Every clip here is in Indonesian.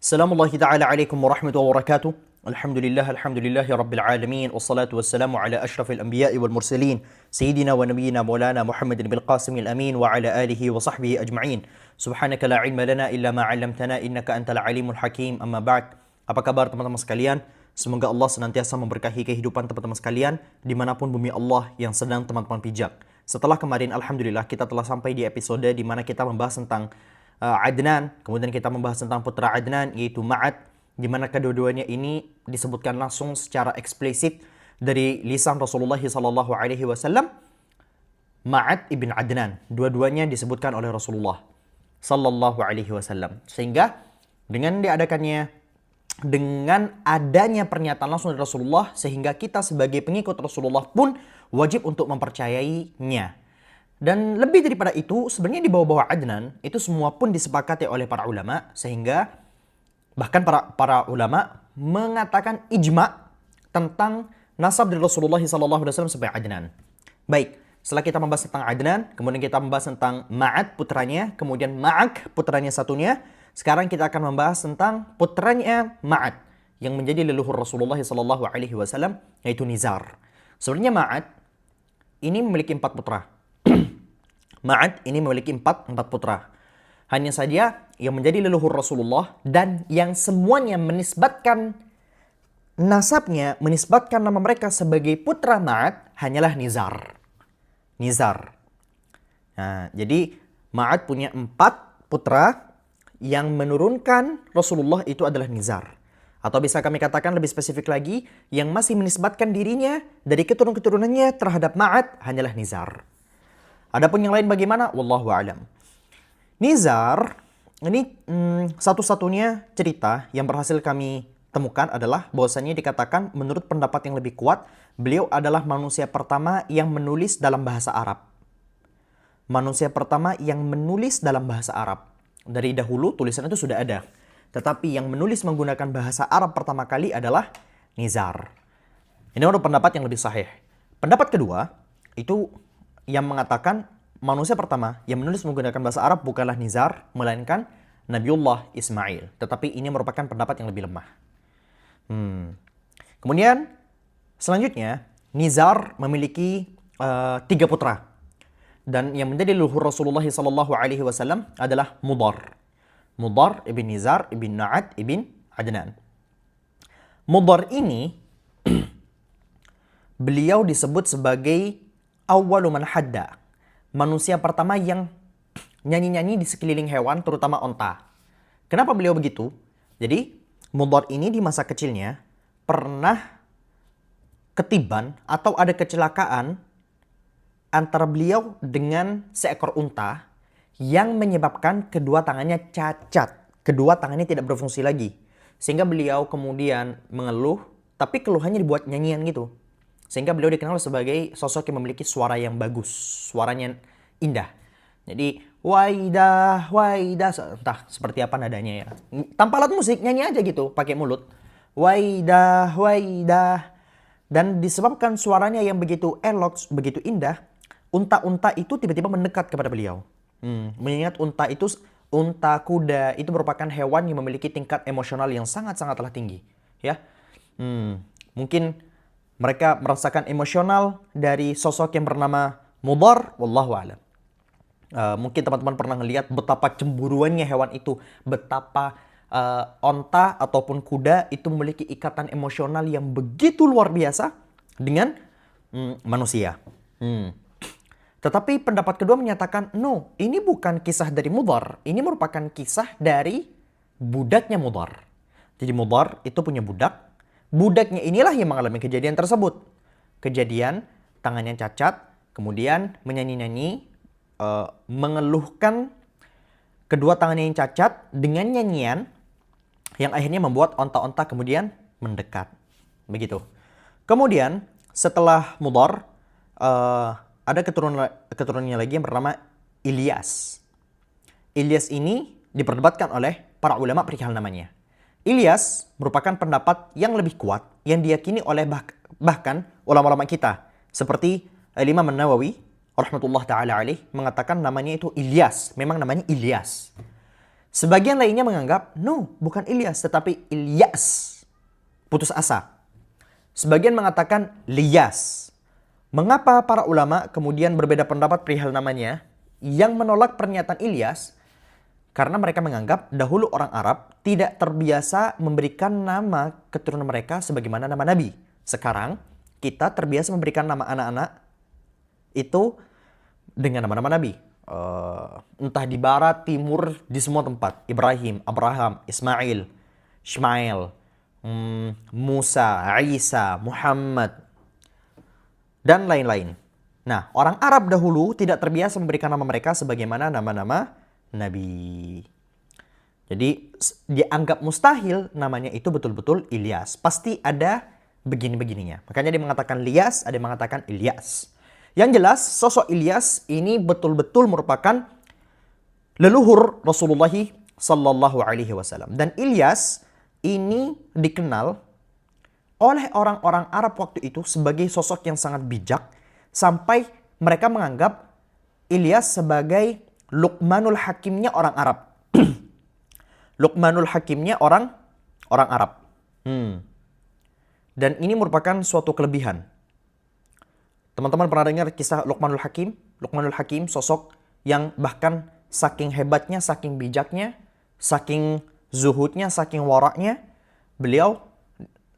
Assalamualaikum ta'ala alaikum warahmatullahi wabarakatuh. Alhamdulillahi rabbil alamin. Wassalatu wassalamu ala ashrafil anbiya'i wal mursalin. Sayyidina wa nabiyyina maulana Muhammadin bil qasimil amin wa ala alihi wa sahbihi ajma'in. Subhanaka la ilma lana illa ma 'allamtana innaka antal alimul hakim. Amma ba'd. Apa kabar teman-teman sekalian? Semoga Allah senantiasa memberkahi kehidupan teman-teman sekalian dimanapun bumi Allah yang sedang teman-teman pijak. Setelah kemarin Alhamdulillah kita telah sampai di episode di mana kita membahas tentang Adnan, kemudian kita membahas tentang putra Adnan yaitu Ma'ad, di mana kedua-duanya ini disebutkan langsung secara eksplisit dari lisan Rasulullah sallallahu alaihi wasallam. Ma'ad ibn Adnan, dua-duanya disebutkan oleh Rasulullah sallallahu alaihi wasallam. Sehingga dengan adanya pernyataan langsung dari Rasulullah, sehingga kita sebagai pengikut Rasulullah pun wajib untuk mempercayainya. Dan lebih daripada itu, sebenarnya di bawah-bawah Adnan, itu semua pun disepakati oleh para ulama, sehingga bahkan para ulama mengatakan ijma tentang nasab dari Rasulullah SAW sampai Adnan. Baik, setelah kita membahas tentang Adnan, kemudian kita membahas tentang Ma'ad putranya, kemudian Ma'ak putranya satunya, sekarang kita akan membahas tentang putranya Ma'ad, yang menjadi leluhur Rasulullah SAW, yaitu Nizar. Sebenarnya Ma'ad ini memiliki 4 putra. Ma'ad ini memiliki empat putra. Hanya saja yang menjadi leluhur Rasulullah dan yang semuanya menisbatkan nasabnya, menisbatkan nama mereka sebagai putra Ma'ad hanyalah Nizar. Nah, jadi Ma'ad punya 4 putra yang menurunkan Rasulullah itu adalah Nizar. Atau bisa kami katakan lebih spesifik lagi, yang masih menisbatkan dirinya dari keturunan-keturunannya terhadap Ma'ad hanyalah Nizar. Adapun yang lain bagaimana? Wallahu a'lam. Nizar ini satu-satunya cerita yang berhasil kami temukan adalah bahwasanya dikatakan menurut pendapat yang lebih kuat, beliau adalah manusia pertama yang menulis dalam bahasa Arab. Manusia pertama yang menulis dalam bahasa Arab. Dari dahulu tulisan itu sudah ada. Tetapi yang menulis menggunakan bahasa Arab pertama kali adalah Nizar. Ini menurut pendapat yang lebih sahih. Pendapat kedua itu yang mengatakan manusia pertama yang menulis menggunakan bahasa Arab bukanlah Nizar, melainkan Nabiullah Ismail. Tetapi ini merupakan pendapat yang lebih lemah. Kemudian selanjutnya Nizar memiliki 3 putra. Dan yang menjadi leluhur Rasulullah SAW adalah Mudar. Mudar ibn Nizar ibn Na'ad ibn Adnan. Mudar ini beliau disebut sebagai awwalu man hadda, manusia pertama yang nyanyi-nyanyi di sekeliling hewan, terutama onta. Kenapa beliau begitu? Jadi, Mudar ini di masa kecilnya pernah ketiban atau ada kecelakaan antara beliau dengan seekor unta yang menyebabkan kedua tangannya cacat. Kedua tangannya tidak berfungsi lagi. Sehingga beliau kemudian mengeluh, tapi keluhannya dibuat nyanyian gitu. Sehingga beliau dikenal sebagai sosok yang memiliki suara yang bagus, suaranya indah. Jadi waidah, entah seperti apa nadanya ya. Tanpa alat musik, nyanyi aja gitu, pakai mulut. Waidah. Dan disebabkan suaranya yang begitu elok, begitu indah, unta-unta itu tiba-tiba mendekat kepada beliau. Mengingat unta kuda itu merupakan hewan yang memiliki tingkat emosional yang sangat-sangatlah tinggi. Ya, mungkin mereka merasakan emosional dari sosok yang bernama Mudar, wallahu a'lam. Mungkin teman-teman pernah melihat betapa cemburuannya hewan itu, betapa onta ataupun kuda itu memiliki ikatan emosional yang begitu luar biasa dengan manusia. Tetapi pendapat kedua menyatakan, no, ini bukan kisah dari Mudar, ini merupakan kisah dari budaknya Mudar. Jadi Mudar itu punya budak. Budaknya inilah yang mengalami kejadian tersebut. Kejadian tangannya cacat, kemudian menyanyi-nyanyi, mengeluhkan kedua tangannya yang cacat dengan nyanyian yang akhirnya membuat onta-onta kemudian mendekat. Begitu. Kemudian setelah Mudar, ada keturunannya lagi yang bernama Ilyas. Ilyas ini diperdebatkan oleh para ulama perihal namanya. Ilyas merupakan pendapat yang lebih kuat yang diyakini oleh bahkan ulama-ulama kita. Seperti Imam An-Nawawi rahmatullah ta'ala alaih mengatakan namanya itu Ilyas. Memang namanya Ilyas. Sebagian lainnya menganggap, no, bukan Ilyas, tetapi Ilyas. Putus asa. Sebagian mengatakan Liyas. Mengapa para ulama kemudian berbeda pendapat perihal namanya? Yang menolak pernyataan Ilyas, karena mereka menganggap dahulu orang Arab tidak terbiasa memberikan nama keturunan mereka sebagaimana nama Nabi. Sekarang, kita terbiasa memberikan nama anak-anak itu dengan nama-nama Nabi. Entah di barat, timur, di semua tempat. Ibrahim, Abraham, Ismail, Ishmael, Musa, Isa, Muhammad, dan lain-lain. Nah, orang Arab dahulu tidak terbiasa memberikan nama mereka sebagaimana nama-nama Nabi. Jadi dianggap mustahil namanya itu betul-betul Ilyas. Pasti ada begini-begininya. Makanya dia mengatakan Liyas, ada yang mengatakan Ilyas. Yang jelas, sosok Ilyas ini betul-betul merupakan leluhur Rasulullah Sallallahu Alaihi Wasallam. Dan Ilyas ini dikenal oleh orang-orang Arab waktu itu sebagai sosok yang sangat bijak, sampai mereka menganggap Ilyas sebagai Luqmanul Hakimnya orang Arab. Luqmanul Hakimnya orang Arab. Dan ini merupakan suatu kelebihan. Teman-teman pernah dengar kisah Luqmanul Hakim? Luqmanul Hakim sosok yang bahkan saking hebatnya, saking bijaknya, saking zuhudnya, saking waraknya, beliau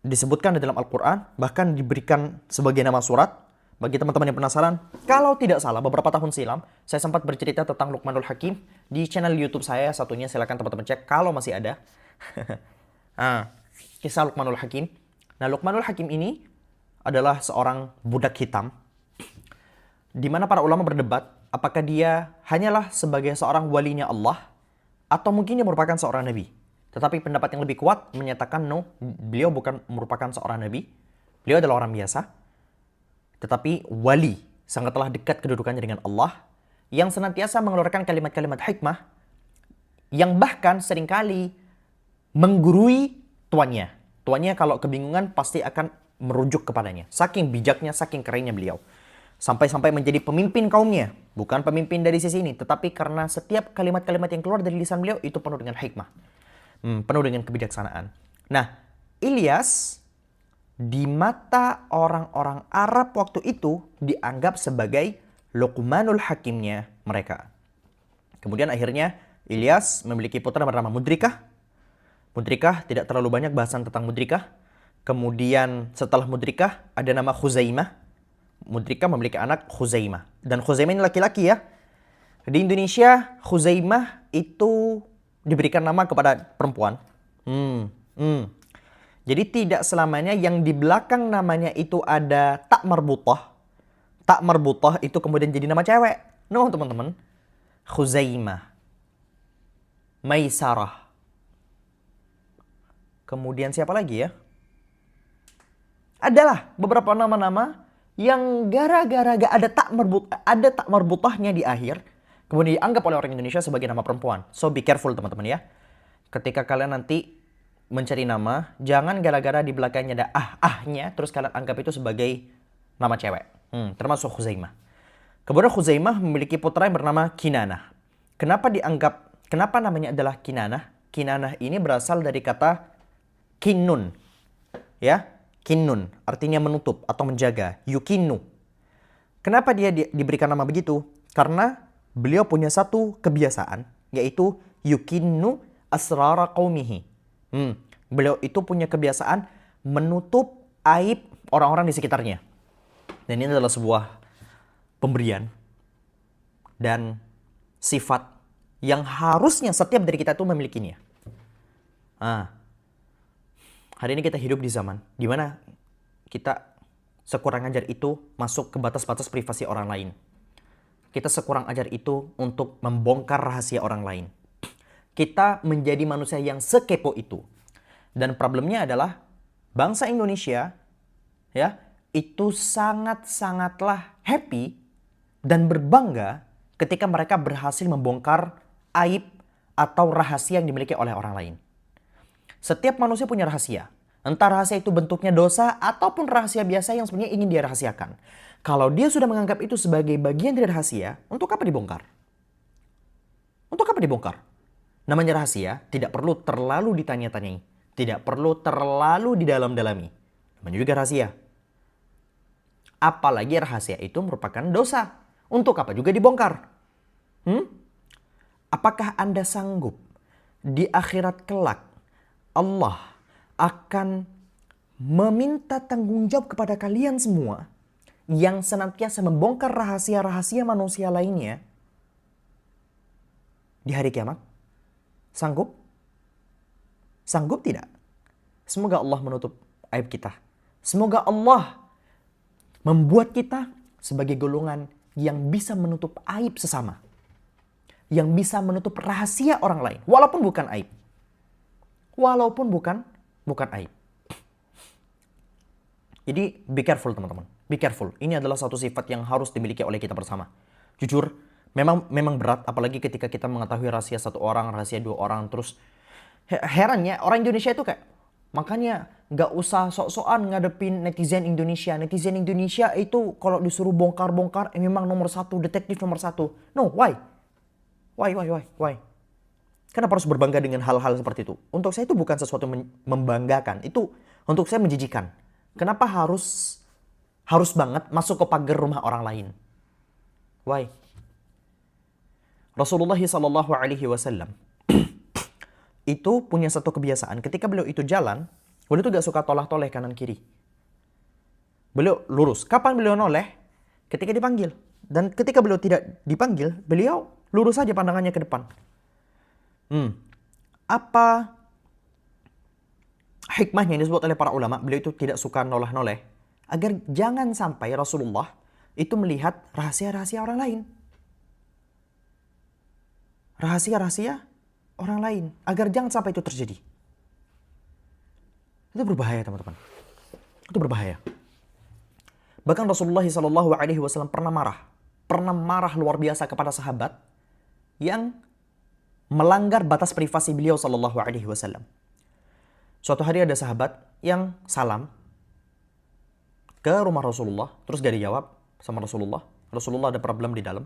disebutkan di dalam Al-Quran, bahkan diberikan sebagai nama surat. Bagi teman-teman yang penasaran, kalau tidak salah beberapa tahun silam, saya sempat bercerita tentang Luqmanul Hakim di channel YouTube saya, satunya silakan teman-teman cek kalau masih ada. Kisah Luqmanul Hakim. Nah, Luqmanul Hakim ini adalah seorang budak hitam, di mana para ulama berdebat apakah dia hanyalah sebagai seorang walinya Allah atau mungkin dia merupakan seorang nabi. Tetapi pendapat yang lebih kuat menyatakan no, beliau bukan merupakan seorang nabi. Beliau adalah orang biasa, tetapi wali, sangatlah dekat kedudukannya dengan Allah, yang senantiasa mengeluarkan kalimat-kalimat hikmah yang bahkan seringkali menggurui tuannya. Tuannya kalau kebingungan pasti akan merujuk kepadanya. Saking bijaknya, saking kerennya beliau. Sampai-sampai menjadi pemimpin kaumnya. Bukan pemimpin dari sisi ini, tetapi karena setiap kalimat-kalimat yang keluar dari lisan beliau itu penuh dengan hikmah. Penuh dengan kebijaksanaan. Nah, Ilyas di mata orang-orang Arab waktu itu dianggap sebagai Luqmanul Hakimnya mereka. Kemudian akhirnya Ilyas memiliki putra bernama Mudrikah. Mudrikah, tidak terlalu banyak bahasan tentang Mudrikah. Kemudian setelah Mudrikah ada nama Khuzaimah. Mudrikah memiliki anak Khuzaimah. Dan Khuzaimah ini laki-laki ya. Di Indonesia Khuzaimah itu diberikan nama kepada perempuan. Jadi tidak selamanya yang di belakang namanya itu ada tak marbutah. Tak marbutah itu kemudian jadi nama cewek. No, teman-teman. Khuzaimah. Maisarah. Kemudian siapa lagi ya? Adalah beberapa nama-nama yang gara-gara gak ada tak marbutahnya di akhir, kemudian dianggap oleh orang Indonesia sebagai nama perempuan. So be careful teman-teman ya. Ketika kalian nanti mencari nama, jangan gara-gara di belakangnya ada ahnya, terus kalian anggap itu sebagai nama cewek. Termasuk Khuzaimah. Kemudian Khuzaimah memiliki putra yang bernama Kinanah. Kenapa namanya adalah Kinanah? Kinanah ini berasal dari kata kinnun. Ya, kinnun artinya menutup atau menjaga. Yukinnu. Kenapa dia diberikan nama begitu? Karena beliau punya satu kebiasaan, yaitu yukinnu asrara qaumihi. Beliau itu punya kebiasaan menutup aib orang-orang di sekitarnya. Dan ini adalah sebuah pemberian dan sifat yang harusnya setiap dari kita itu memilikinya. Hari ini kita hidup di zaman di mana kita sekurang ajar itu masuk ke batas-batas privasi orang lain. Kita sekurang ajar itu untuk membongkar rahasia orang lain. Kita menjadi manusia yang sekepo itu. Dan problemnya adalah bangsa Indonesia ya, itu sangat-sangatlah happy dan berbangga ketika mereka berhasil membongkar aib atau rahasia yang dimiliki oleh orang lain. Setiap manusia punya rahasia. Entah rahasia itu bentuknya dosa ataupun rahasia biasa yang sebenarnya ingin dia rahasiakan. Kalau dia sudah menganggap itu sebagai bagian dari rahasia, untuk apa dibongkar? Untuk apa dibongkar? Namanya rahasia tidak perlu terlalu ditanya-tanyai, tidak perlu terlalu didalam-dalami. Namanya juga rahasia. Apalagi rahasia itu merupakan dosa. Untuk apa juga dibongkar? Apakah Anda sanggup di akhirat kelak Allah akan meminta tanggung jawab kepada kalian semua yang senantiasa membongkar rahasia-rahasia manusia lainnya di hari kiamat? Sanggup? Sanggup tidak? Semoga Allah menutup aib kita. Semoga Allah membuat kita sebagai golongan yang bisa menutup aib sesama. Yang bisa menutup rahasia orang lain. Walaupun bukan aib. Walaupun bukan aib. Jadi be careful teman-teman. Be careful. Ini adalah satu sifat yang harus dimiliki oleh kita bersama. Jujur, memang berat. Apalagi ketika kita mengetahui rahasia satu orang, rahasia dua orang. Terus herannya orang Indonesia itu kayak, makanya nggak usah sok-sokan ngadepin netizen Indonesia. Netizen Indonesia itu kalau disuruh bongkar-bongkar, memang nomor satu, detektif nomor satu. No, why? Why? Kenapa harus berbangga dengan hal-hal seperti itu? Untuk saya itu bukan sesuatu membanggakan. Itu untuk saya menjijikan. Kenapa harus banget masuk ke pagar rumah orang lain? Why? Rasulullah SAW itu punya satu kebiasaan. Ketika beliau itu jalan, beliau itu gak suka toleh-toleh kanan kiri. Beliau lurus. Kapan beliau noleh? Ketika dipanggil. Dan ketika beliau tidak dipanggil, beliau lurus saja pandangannya ke depan. Apa hikmahnya yang disebut oleh para ulama? Beliau itu tidak suka noleh-noleh agar jangan sampai Rasulullah itu melihat rahasia-rahasia orang lain. Rahasia-rahasia orang lain. Agar jangan sampai itu terjadi. Itu berbahaya teman-teman. Itu berbahaya. Bahkan Rasulullah SAW pernah marah luar biasa kepada sahabat yang melanggar batas privasi beliau SAW. Suatu hari ada sahabat yang salam ke rumah Rasulullah, terus gak dijawab sama Rasulullah. Rasulullah ada problem di dalam.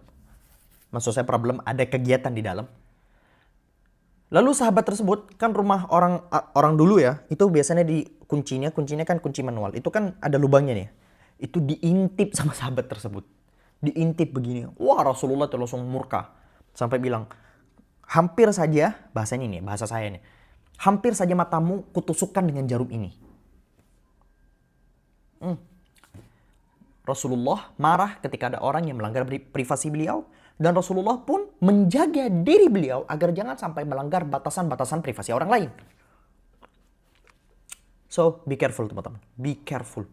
Maksud saya problem, ada kegiatan di dalam. Lalu sahabat tersebut, kan rumah orang dulu ya, itu biasanya di kuncinya kan kunci manual. Itu kan ada lubangnya nih. Itu diintip sama sahabat tersebut. Diintip begini. Wah, Rasulullah itu langsung murka. Sampai bilang, hampir saja, bahasa saya nih. Hampir saja matamu kutusukkan dengan jarum ini. Rasulullah marah ketika ada orang yang melanggar privasi beliau. Dan Rasulullah pun menjaga diri beliau agar jangan sampai melanggar batasan-batasan privasi orang lain. So, be careful teman-teman. Be careful.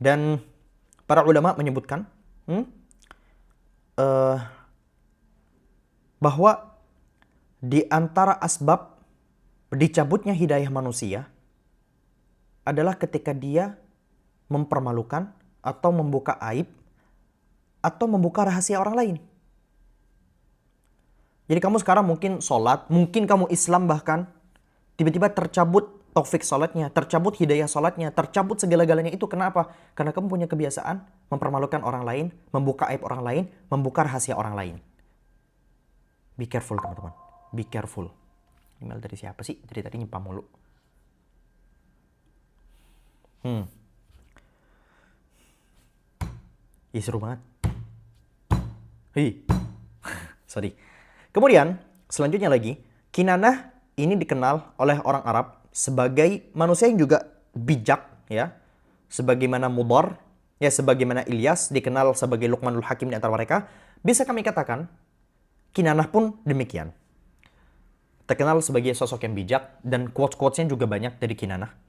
Dan para ulama menyebutkan bahwa di antara asbab dicabutnya hidayah manusia adalah ketika dia mempermalukan atau membuka aib atau membuka rahasia orang lain. Jadi kamu sekarang mungkin sholat, mungkin kamu Islam bahkan, tiba-tiba tercabut taufik sholatnya, tercabut hidayah sholatnya, tercabut segala-galanya. Itu kenapa? Karena kamu punya kebiasaan mempermalukan orang lain, membuka aib orang lain, membuka rahasia orang lain. Be careful teman-teman, be careful. Email dari siapa sih? Dari tadi nyepam mulu. Ih, seru banget. Sorry. Kemudian, selanjutnya lagi, Kinanah ini dikenal oleh orang Arab sebagai manusia yang juga bijak, ya. Sebagaimana Mudhar, ya, sebagaimana Ilyas dikenal sebagai Luqmanul Hakim di antara mereka, bisa kami katakan Kinanah pun demikian. Terkenal sebagai sosok yang bijak dan quotes-quotesnya juga banyak dari Kinanah.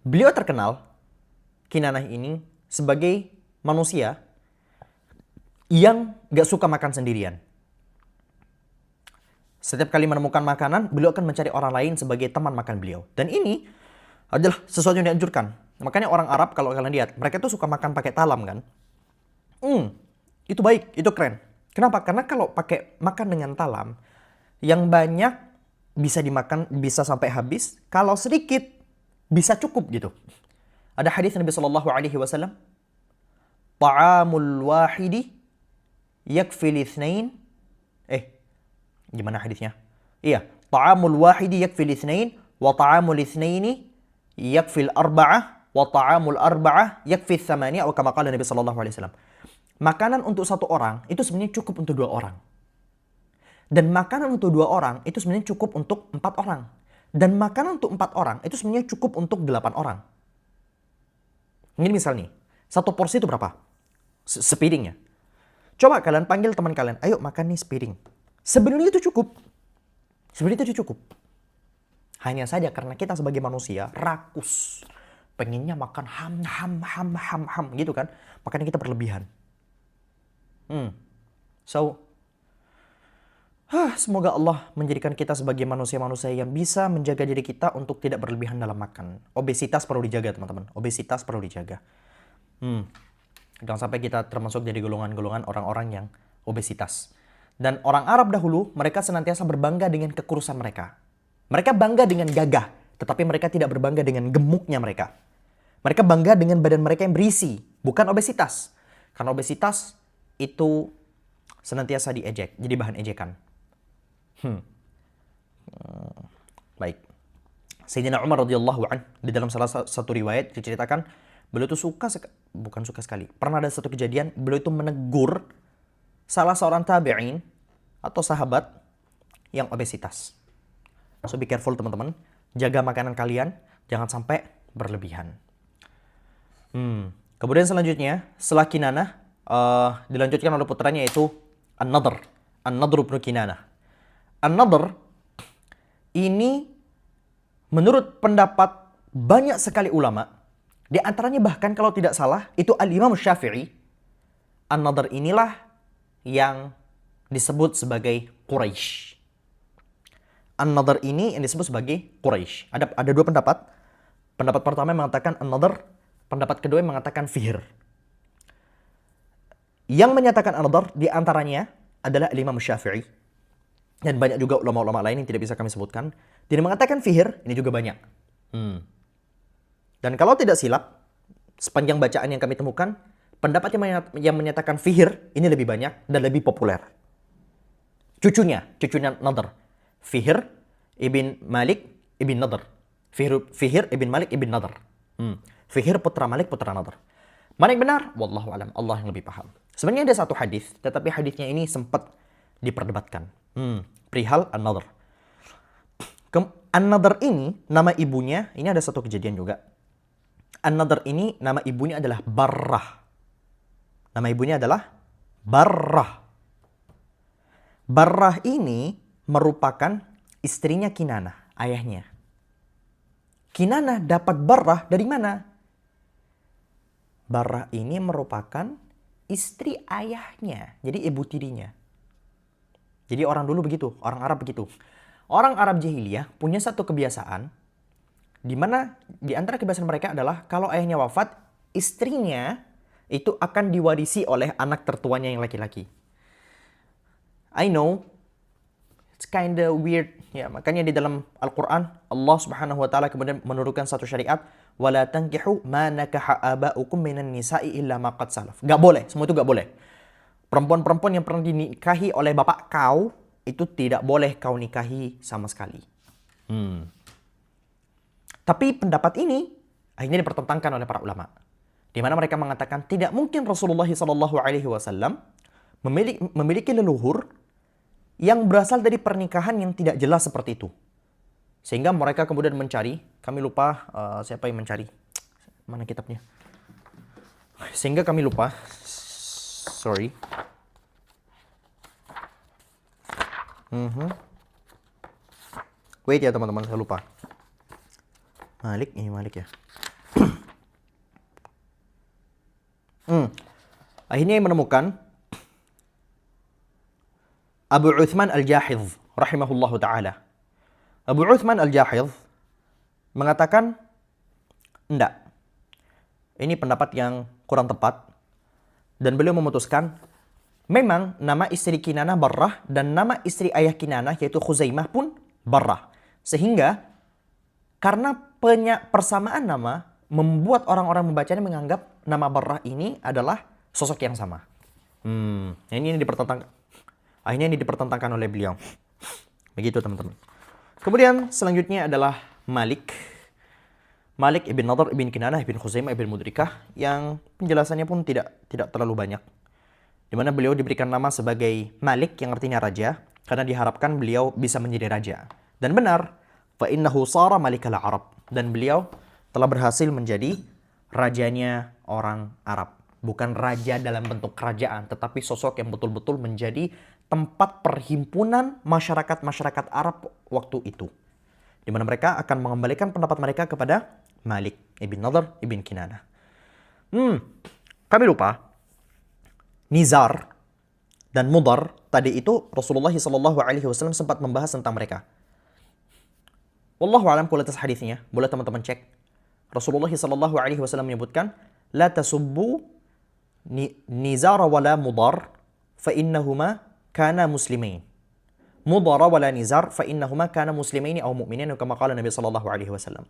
Beliau terkenal, Kinanah ini, sebagai manusia yang gak suka makan sendirian. Setiap kali menemukan makanan, beliau akan mencari orang lain sebagai teman makan beliau. Dan ini adalah sesuatu yang dianjurkan. Makanya orang Arab kalau kalian lihat, mereka tuh suka makan pakai talam kan. Itu baik, itu keren. Kenapa? Karena kalau pakai makan dengan talam, yang banyak bisa dimakan, bisa sampai habis. Kalau sedikit, bisa cukup gitu. Ada hadis Nabi SAW, ta'amul wahidi yakfil itsnain. Gimana hadisnya? Iya, ta'amul wahidi yakfil itsnain wa ta'amul itsnaini yakfil arba'ah wa ta'amul arba'ah yakfil tsamaniya, atau kama qala Nabi sallallahu alaihi wasallam. Makanan untuk satu orang itu sebenarnya cukup untuk 2 orang. Dan makanan untuk 2 orang itu sebenarnya cukup untuk 4 orang. Dan makanan untuk 4 orang itu sebenarnya cukup untuk 8 orang. Ini misal nih, satu porsi itu berapa? Sepiringnya. Coba kalian panggil teman kalian, ayo makan nih sepiring. Sebenarnya itu cukup. Sebenarnya itu cukup. Hanya saja karena kita sebagai manusia rakus. Pengennya makan ham gitu kan. Makanya kita berlebihan. Semoga Allah menjadikan kita sebagai manusia-manusia yang bisa menjaga diri kita untuk tidak berlebihan dalam makan. Obesitas perlu dijaga, teman-teman. Obesitas perlu dijaga. Jangan sampai kita termasuk dari golongan-golongan orang-orang yang obesitas. Dan orang Arab dahulu, mereka senantiasa berbangga dengan kekurusan mereka. Mereka bangga dengan gagah, tetapi mereka tidak berbangga dengan gemuknya mereka. Mereka bangga dengan badan mereka yang berisi, bukan obesitas. Karena obesitas itu senantiasa diejek, jadi bahan ejekan. Baik. Sayyidina Umar radhiyallahu an di dalam salah satu riwayat diceritakan beliau itu bukan suka sekali. Pernah ada satu kejadian beliau itu menegur salah seorang tabi'in atau sahabat yang obesitas. So be careful teman-teman, jaga makanan kalian jangan sampai berlebihan. Kemudian selanjutnya setelah Kinanah dilanjutkan oleh putranya yaitu An-Nadhr bin Kinanah. An-Nadhr ini menurut pendapat banyak sekali ulama, di antaranya bahkan kalau tidak salah itu Al-Imam Syafi'i, An-Nadhr inilah yang disebut sebagai Quraisy. An-Nadhr ini yang disebut sebagai Quraisy. Ada 2 pendapat. Pendapat pertama yang mengatakan An-Nadhr, pendapat kedua yang mengatakan Fihr. Yang menyatakan An-Nadhr di antaranya adalah Al-Imam Syafi'i. Dan banyak juga ulama-ulama lain yang tidak bisa kami sebutkan. Dia mengatakan Fihr, ini juga banyak. Dan kalau tidak silap, sepanjang bacaan yang kami temukan, pendapat yang menyatakan Fihr ini lebih banyak dan lebih populer. Cucunya Nadhr. Fihr ibn Malik ibn Nadhr. Fihr ibn Malik ibn Nadhr. Fihr putra Malik putra Nadhr. Mana yang benar? Wallahu alam, Allah yang lebih paham. Sebenarnya ada satu hadis, tetapi hadisnya ini sempat diperdebatkan. Perihal An-Nadhr. An-Nadhr ini nama ibunya, ini ada satu kejadian juga. An-Nadhr ini nama ibunya adalah Barrah. Nama ibunya adalah Barrah. Barrah ini merupakan istrinya Kinanah, ayahnya. Kinanah dapat Barrah dari mana? Barrah ini merupakan istri ayahnya, jadi ibu tirinya. Jadi orang dulu begitu, orang Arab begitu. Orang Arab jahiliyah punya satu kebiasaan, di mana di antara kebiasaan mereka adalah kalau ayahnya wafat, istrinya itu akan diwarisi oleh anak tertuanya yang laki-laki. I know, it's kinda weird. Ya, makanya di dalam Al-Quran, Allah Subhanahu wa Ta'ala kemudian menurunkan satu syariat, وَلَا تَنْكِحُوا مَا نَكَحَ آبَاؤُكُمْ مِنَ النِّسَاءِ إِلَّا مَا قَدْ سَلَفَ. Gak boleh, semua itu gak boleh. Perempuan-perempuan yang pernah dinikahi oleh bapak kau, itu tidak boleh kau nikahi sama sekali. Tapi pendapat ini akhirnya dipertentangkan oleh para ulama. Di mana mereka mengatakan tidak mungkin Rasulullah SAW memiliki leluhur yang berasal dari pernikahan yang tidak jelas seperti itu. Sehingga mereka kemudian mencari, kami lupa siapa yang mencari. Mana kitabnya? Sehingga kami lupa. Sorry. Wait ya teman-teman, saya lupa. Malik, ini Malik ya. Akhirnya menemukan Abu Uthman Al-Jahidh rahimahullahu ta'ala. Abu Uthman Al-Jahidh mengatakan, enggak. Ini pendapat yang kurang tepat. Dan beliau memutuskan, memang nama istri Kinanah Barrah dan nama istri ayah Kinanah yaitu Khuzaimah pun Barrah. Sehingga karena persamaan nama membuat orang-orang membacanya menganggap nama Barrah ini adalah sosok yang sama. Ini dipertentangkan. Akhirnya ini dipertentangkan oleh beliau. Begitu teman-teman. Kemudian selanjutnya adalah Malik. Malik ibn Nadhr ibn Kinanah ibn Khuzaimah ibn Mudrikah yang penjelasannya pun tidak terlalu banyak. Di mana beliau diberikan nama sebagai Malik yang artinya raja karena diharapkan beliau bisa menjadi raja. Dan benar, fa innahu sara malikal Arab, dan beliau telah berhasil menjadi rajanya orang Arab. Bukan raja dalam bentuk kerajaan, tetapi sosok yang betul-betul menjadi tempat perhimpunan masyarakat-masyarakat Arab waktu itu. Di mana mereka akan mengembalikan pendapat mereka kepada Malik ibn Nadhr ibn Kinanah. Kami lupa, Nizar dan Mudar tadi itu Rasulullah SAW sempat membahas tentang mereka. Wallahu a'lam kualitas hadisnya, boleh teman-teman cek. Rasulullah SAW menyebutkan, la tasubbu Nizar wala Mudar fa innahuma kana muslimain. Mudar wala Nizar fa innahuma kana muslimaini aw mu'minin, kama qala Nabi SAW.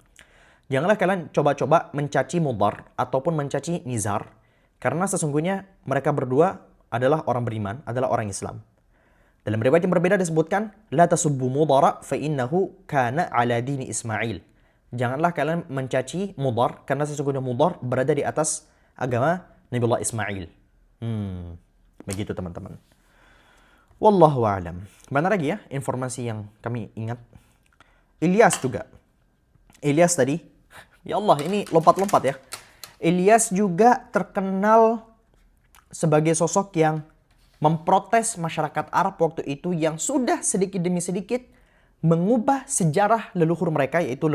Janganlah kalian coba-coba mencaci Mudar ataupun mencaci Nizar, karena sesungguhnya mereka berdua adalah orang beriman, adalah orang Islam. Dalam riwayat yang berbeda disebutkan, la tasubbu Mudara fa innahu kana ala dini Ismail. Janganlah kalian mencaci Mudar karena sesungguhnya Mudar berada di atas agama Nabiullah Ismail. Begitu teman-teman. Wallahu a'lam. Mana lagi ya informasi yang kami ingat? Ilyas juga. Ilyas tadi, ya Allah ini lompat-lompat ya. Ilyas juga terkenal sebagai sosok yang memprotes masyarakat Arab waktu itu yang sudah sedikit demi sedikit mengubah sejarah leluhur mereka, yaitu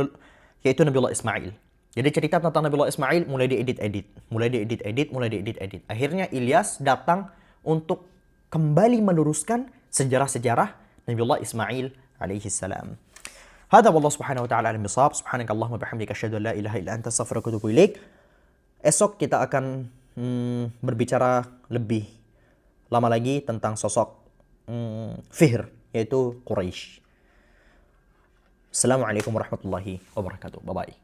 Nabiullah Ismail. Jadi cerita tentang Nabiullah Ismail mulai diedit-edit. Akhirnya Ilyas datang untuk kembali meluruskan sejarah-sejarah Nabiullah Ismail alaihi salam. Hada wallahu subhanahu wa ta'ala alim bisawab. Subhanakallahumma bihamdika asyhadu an la ilaha illa anta astaghfiruka wa atubu ilaik. Esok kita akan berbicara lebih lama lagi tentang sosok Fihr, yaitu Quraisy. Assalamualaikum warahmatullahi wabarakatuh. Bye-bye.